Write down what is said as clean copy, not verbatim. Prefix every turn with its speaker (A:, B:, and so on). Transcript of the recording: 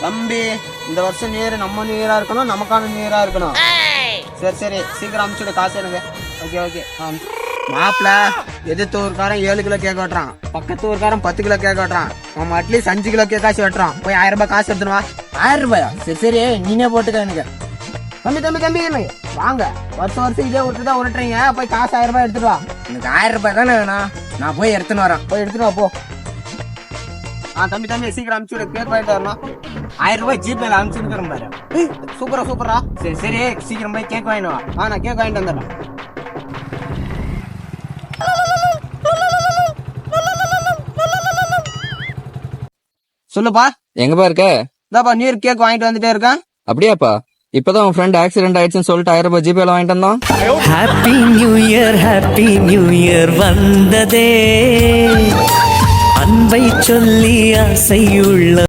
A: தம்பி இந்த வருஷம் நியூ இயர் நம்ம நியூ இயரா இருக்கணும், நமக்கான நியூ இயரா இருக்கணும். சரி சரி சீக்கிரம் அமுச்சுடு காசு எனக்கு. Okay okay. மாப்பிள்ள எதிர்த்து ஊருக்காரன் 7 கிலோ கேக் வெட்டுறான், பக்கத்து ஊருக்காரன் 10 கிலோ கேக் வெட்டுறான், நம்ம அட்லீஸ்ட் 5 கிலோ கேக் காசு வெட்டுறான். போய் 1000 ரூபாய் காசு எடுத்துனுவா.
B: 1000 ரூபாயா? சரி சரி நீனே போட்டுக்க எனக்கு.
A: தம்பி தம்பி தம்பி வாங்க, வருஷம் இதே விட்டு தான் உருட்டுறீங்க. போய் காசு 1000 ரூபாய் எடுத்துட்டு வா.
B: எனக்கு 1000 ரூபாய் தானே வேணும், நான் போய் எடுத்துன்னு வரேன்.
A: போய் எடுத்துட்டு வா போ. தம்பி தம்பி சீக்கிரம் அனுப்பிச்சுடு, கேக் வாங்கிட்டு வரணும்.
B: 1000 ரூபாய் ஜிபேல அனுப்பிச்சுருக்கிறேன் பாரு.
A: சூப்பரா சூப்பரா.
B: சரி சரி சீக்கிரம் போய் கேக் வாங்கினு வா.
A: நான் கேக் வாங்கிட்டு வந்துடுறேன். சொல்லுப்பா.
C: எங்கப்பா இருக்க?
A: இதாப்பா நியூ இயர் கேக் வாங்கிட்டு வந்துட்டே இருக்கேன்.
C: அப்படியாப்பா? இப்பதான் உன் ஃப்ரெண்ட் ஆக்சிடென்ட் ஆயிடுச்சுன்னு சொல்லிட்டு 1000 ரூபாய் ஜிபேல வாங்கிட்டு வந்தான்.
D: ஹாப்பி நியூ இயர் வந்ததே, அன்பை சொல்லி ஆசையுள்ள